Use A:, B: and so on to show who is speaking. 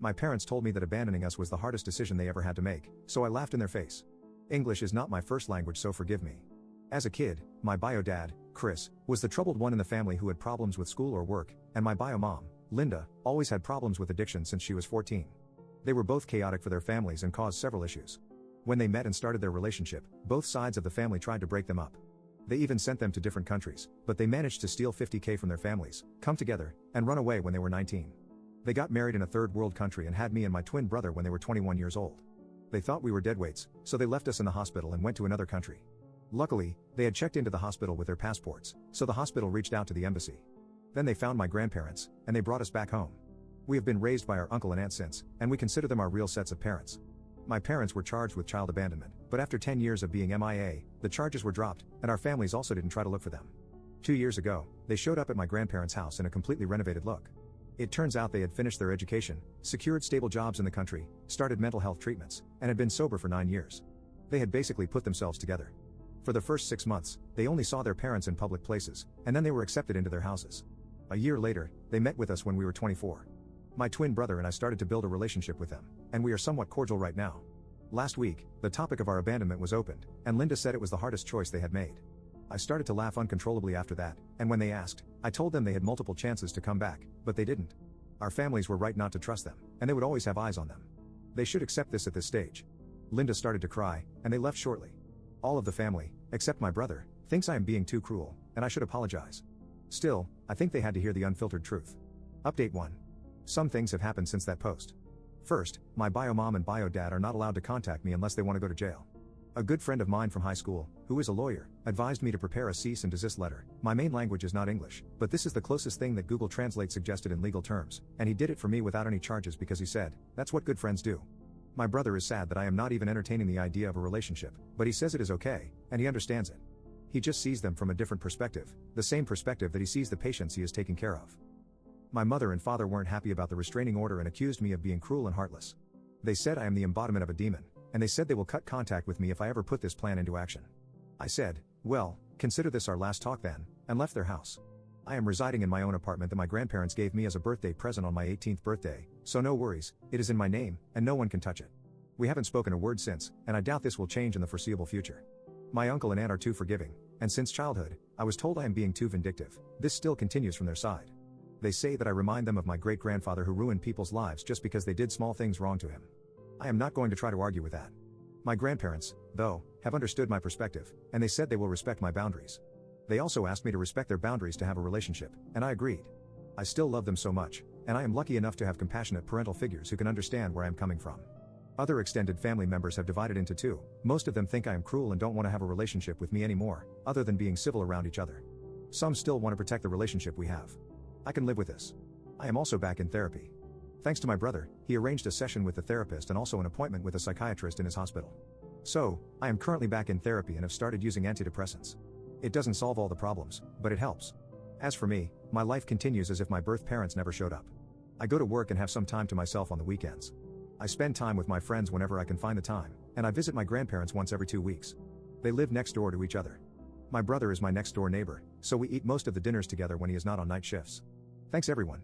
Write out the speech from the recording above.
A: My parents told me that abandoning us was the hardest decision they ever had to make, so I laughed in their face. English is not my first language, so forgive me. As a kid, my bio dad, Chris, was the troubled one in the family who had problems with school or work, and my bio mom, Linda, always had problems with addiction since she was 14. They were both chaotic for their families and caused several issues. When they met and started their relationship, both sides of the family tried to break them up. They even sent them to different countries, but they managed to steal $50K from their families, come together, and run away when they were 19. They got married in a third world country and had me and my twin brother when they were 21 years old. They thought we were deadweights, so they left us in the hospital and went to another country. Luckily, they had checked into the hospital with their passports, so the hospital reached out to the embassy. Then they found my grandparents, and they brought us back home. We have been raised by our uncle and aunt since, and we consider them our real sets of parents. My parents were charged with child abandonment, but after 10 years of being MIA, the charges were dropped, and our families also didn't try to look for them. 2 years ago, they showed up at my grandparents' house in a completely renovated look. It turns out they had finished their education, secured stable jobs in the country, started mental health treatments, and had been sober for 9 years. They had basically put themselves together. For the first 6 months, they only saw their parents in public places, and then they were accepted into their houses. A year later, they met with us when we were 24. My twin brother and I started to build a relationship with them, and we are somewhat cordial right now. Last week, the topic of our abandonment was opened, and Linda said it was the hardest choice they had made. I started to laugh uncontrollably after that, and when they asked, I told them they had multiple chances to come back, but they didn't. Our families were right not to trust them, and they would always have eyes on them. They should accept this at this stage. Linda started to cry, and they left shortly. All of the family, except my brother, thinks I am being too cruel, and I should apologize. Still, I think they had to hear the unfiltered truth. Update 1. Some things have happened since that post. First, my bio mom and bio dad are not allowed to contact me unless they want to go to jail. A good friend of mine from high school, who is a lawyer, advised me to prepare a cease and desist letter. My main language is not English, but this is the closest thing that Google Translate suggested in legal terms, and he did it for me without any charges because he said, that's what good friends do. My brother is sad that I am not even entertaining the idea of a relationship, but he says it is okay, and he understands it. He just sees them from a different perspective, the same perspective that he sees the patients he is taking care of. My mother and father weren't happy about the restraining order and accused me of being cruel and heartless. They said I am the embodiment of a demon, and they said they will cut contact with me if I ever put this plan into action. I said, well, consider this our last talk then, and left their house. I am residing in my own apartment that my grandparents gave me as a birthday present on my 18th birthday, so no worries, it is in my name, and no one can touch it. We haven't spoken a word since, and I doubt this will change in the foreseeable future. My uncle and aunt are too forgiving, and since childhood, I was told I am being too vindictive. This still continues from their side. They say that I remind them of my great-grandfather who ruined people's lives just because they did small things wrong to him. I am not going to try to argue with that. My grandparents, though, have understood my perspective, and they said they will respect my boundaries. They also asked me to respect their boundaries to have a relationship, and I agreed. I still love them so much, and I am lucky enough to have compassionate parental figures who can understand where I am coming from. Other extended family members have divided into two. Most of them think I am cruel and don't want to have a relationship with me anymore, other than being civil around each other. Some still want to protect the relationship we have. I can live with this. I am also back in therapy. Thanks to my brother, he arranged a session with the therapist and also an appointment with a psychiatrist in his hospital. So, I am currently back in therapy and have started using antidepressants. It doesn't solve all the problems, but it helps. As for me, my life continues as if my birth parents never showed up. I go to work and have some time to myself on the weekends. I spend time with my friends whenever I can find the time, and I visit my grandparents once every 2 weeks. They live next door to each other. My brother is my next door neighbor, so we eat most of the dinners together when he is not on night shifts. Thanks everyone.